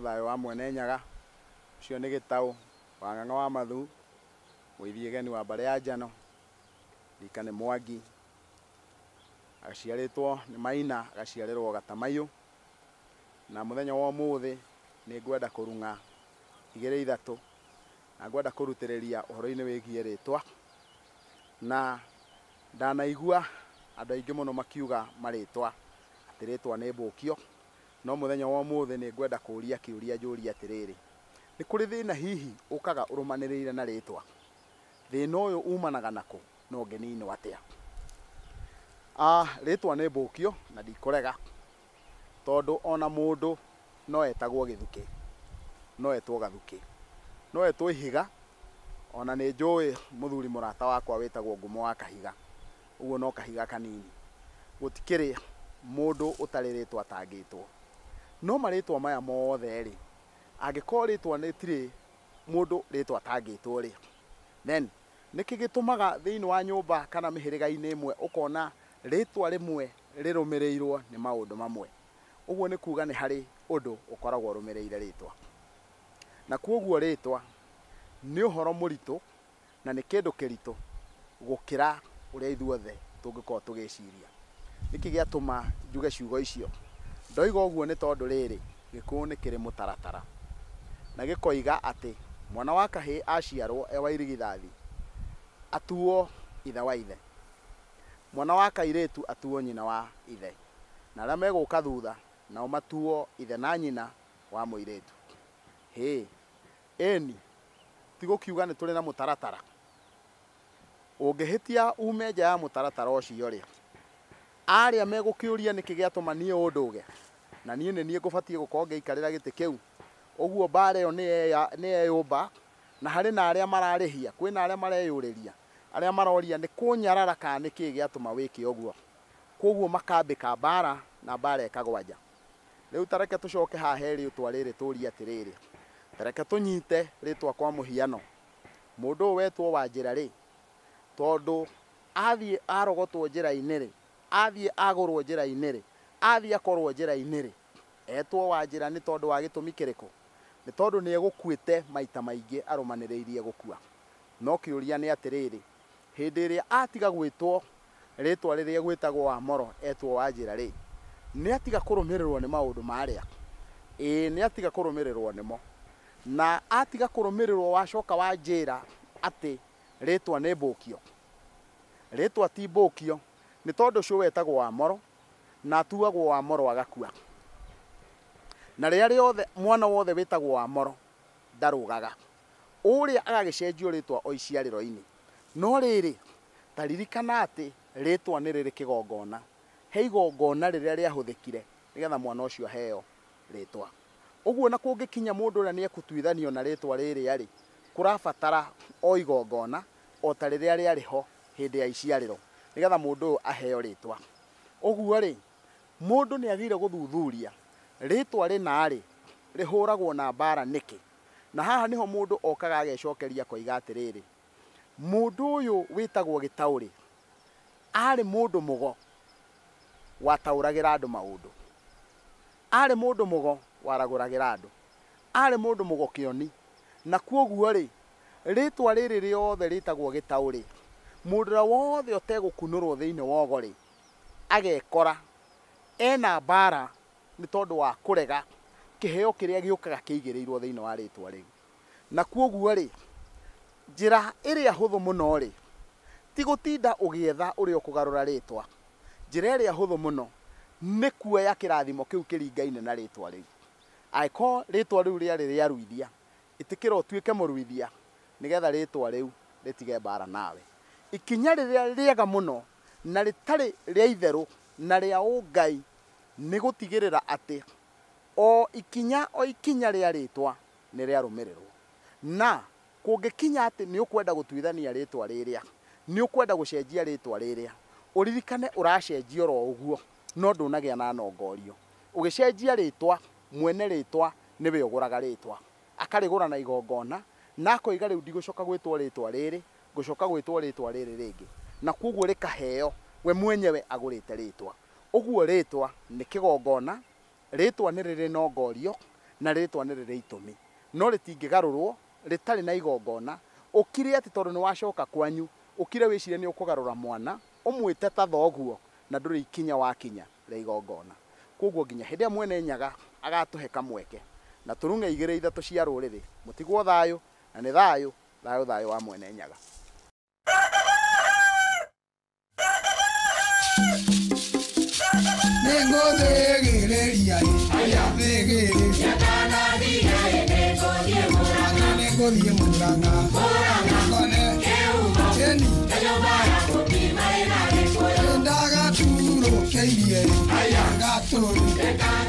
Thayå wa mwene Nyaga cio nä Gätaũ wa Ng'ang'a wa Mathu Mũithi Geni wa Mbare ya Njano Rika nĩ Mwangi agaciarĩtwo nĩ Maina agaciarĩrwo Gatamayũ na mũthenya wa ũmũthĩ nĩ ngwenda kũrung'a 2-3 na ngwenda kũrutĩrĩria ũhoro-inĩ wĩgiĩ rĩtwa na ndanaigua andũ aingĩ mũno makiuga marĩtwa atĩ rĩtwa nĩ mbũkio no mũthenya wa ũmũthĩ nĩ ngwenda kũũria kĩũria njũrie atĩrĩrĩ nĩ kũrĩ thĩna hihi ũkaga ũrũmanĩrĩire na rĩtwa thĩna ũyũ umanaga nakũ no ngĩninwo atĩa rĩtwa nĩ mbũkio na ndikũrega tondũ ona mũndũ no etagwo Gĩthukĩ no etwo Gathukĩ no etwo Ihiga ona nĩ njũĩ mũthuri mũrata wakwa wĩtagwo Ngumo wa Kahiga ũguo no kahiga kanini gũtikĩrĩ mũndũ ũtarĩ rĩtwa atangĩtwo no marĩtwa maya mothe rĩ angĩkorwo rĩtwa rĩtirĩ mũndũ rĩtwa atangĩtwo rĩ then nĩkĩ gĩtũmaga thĩinĩ wa nyũmba kana mĩhĩrĩga-inĩ ĩmwe ũkona rĩtwa rĩmwe rĩrũmĩrĩirwo nĩ maũndũ mamwe ũguo nĩ kuga nĩ harĩ ũndũ ũkoragwo ũrũmĩrĩire rĩtwa na kuoguo rĩtwa nĩ ũhoro mũritũ na nĩ kĩndũ kĩritũ gũkĩra ũrĩa ithuothe tũngĩkorwo tũgĩciria nĩkĩ gĩatũma njuge ciugo icio ndoiga ũguo nĩ tondũ rĩrĩ Gĩkũyũ nĩ kĩrĩ mũtaratara na gĩkoiga atĩ mwana wa kahĩĩ aciarwo wa irigithathi atuo ithe wa ithe mwana wa kairĩtu atuo nyina wa ithe na arĩa megũka thutha nao matuo ithe na nyina wa mũirĩtu ĩni ti gũkiuga nĩ tũrĩ na mũtaratara ũngĩhĩtia ume nja ya mũtaratara ũcio rĩ arĩa megũkĩũria nĩkĩ gĩatũma niĩ ũndũge na niĩ nĩ niĩ ngũbatiĩ gũkorwo ngĩikarĩra gĩtĩ kĩu ũguo mbara ĩyo nĩ yeyũmba na harĩ na arĩa mararĩhia kwĩna arĩa mareyũrĩria arĩa maroria nĩ kũnyarara kana nĩkĩ gĩatũma wĩke ũguo koguo makambĩka mbara na mbara ĩkagwa nja rĩu tareke tũcoke haha he rĩtwa rĩrĩ tũrie atĩrĩrĩ tareke tũnyite rĩtwa kwa mũhiano mũndũ ũyũ wetwo Wanjĩra rĩ tondũ athiĩ arogotwo njĩra-inĩ rĩ athiĩ agũrwo njĩra-inĩ rĩ athiĩ akorwo njĩra-inĩ rĩ etwo Wanjĩra nĩ tondũ wa gĩtũmi kĩrĩkũ nĩ tondũ nĩ egũkuĩte maita maingĩ arũmanĩrĩirie gũkua no kĩũria nĩ atĩrĩrĩ hĩndĩ ĩrĩa atiga gwĩtwo rĩtwa rĩrĩa gwĩtagwo Wamoro etwo Wanjĩra rĩ nĩ atiga kũrũmĩrĩrwo nĩ maũndũ marĩa nĩ atiga kũrũmĩrĩrwo nĩmo na atiga kũrũmĩrĩrwo wacoka Wanjĩra atĩ rĩtwa nĩ mbũkio rĩtwa ti mbũkio nĩ tondũ ũcio wetagwo Wamoro na atuagwo Wamoro agakua na rĩrĩa rĩothe mwana wothe wĩtagwo Wamoro ndarũgaga ũrĩa agagĩcenjio rĩtwa o iciarĩro-inĩ no rĩrĩ taririkana atĩ rĩtwa nĩ rĩrĩ kĩgongona he igongona rĩrĩa rĩahũthĩkire nĩgetha mwana ũcio aheo rĩtwa ũguo na kũngĩkinya mũndũ ũrĩa nĩ egũtuithanio na rĩtwa rĩrĩa rĩ kũrabatara o igongona o ta rĩrĩa rĩarĩ ho hĩndĩ ya iciarĩro nĩgetha mũndũ ũyũ aheo rĩtwa ũguo rĩ mũndũ nĩ agĩrĩire gũthuthuria rĩtwa rĩna rĩ rĩhũragwo na mbara nĩkĩ na haha nĩho mũndũ okaga agecokeria koiga atĩrĩrĩ mũndũ ũyũ wĩtagwo Gĩtaũ rĩ arĩ mũndũ mũgo wataũragĩra andũ maũndũ arĩ mũndũ mũgo waragũragĩra andũ arĩ mũndũ mũgo kĩoni na kuoguo rĩ rĩtwa rĩrĩ rĩothe rĩtagwo Gĩtaũ rĩ mũndũ ũrĩa wothe ũtegũkunũrwo thĩinĩ wogo rĩ agekora ena mbara nĩ tondũ wa kũrega kĩheo kĩrĩa gĩũkaga kĩigĩrĩirwo thĩinĩ wa rĩtwa rĩu na kuoguo rĩ njĩra ĩrĩa hũthũ mũno rĩ ti gũtinda ũgĩetha ũrĩa ũkũgarũra rĩtwa njĩra ĩrĩa hũthũ mũno nĩ kuoya kĩrathimo kĩu kĩringaine na rĩtwa rĩu angĩkorwo rĩtwa rĩu rĩarĩ rĩa ruithia ĩtĩkĩra ũtuĩke mũruithia nĩgetha rĩtwa rĩu rĩtige mbara nawe ikinya rĩrĩa rĩega mũno na rĩtarĩ rĩa itherũ na rĩa ũngai nĩ gũtigĩrĩra atĩ o ikinya rĩa rĩtwa nĩ rĩarũmĩrĩrwo na kũngĩkinya atĩ nĩ ũkwenda gũtuithania rĩtwa rĩrĩa nĩ ũkwenda gũcenjia rĩtwa rĩrĩa ũririkane ũracenjia oro ũguo no ndũnagĩa na nongorio ũgĩcenjia rĩtwa mwene rĩtwa nĩwe ũgũraga rĩtwa akarĩgũra na igongona nako iga riu ndigũcoka gwĩtwo rĩtwa rĩrĩ, ngũcoka gwĩtwo rĩtwa rĩrĩ rĩngĩ, na koguo rĩkaheo we mwenyewe agũrĩte rĩtwa. Ũguo rĩtwa nĩ kĩgongona, rĩtwa nĩ rĩrĩ na ongorio, na rĩtwa nĩ rĩrĩ itũmi, no rĩtingĩgarũrwo rĩtarĩ na igongona. Ũkire atĩ tondũ nĩ wacoka kwanyu, ũkire wĩcire nĩ ũkũgarũra mwana ũmwĩte ta thoguo, na ndũrĩ ikinya wakinya rĩa igongona. Koguo nginya hĩndĩ ĩrĩa Mwene Nyaga agatũhe kamweke na tũrung'e 2-3 cia rũrĩrĩ, mũtigwo thayũ, na nĩ thayũ, thayũ, thayũ wa Mwene Nyaga. Ndaga turo keirie, ndaga turo.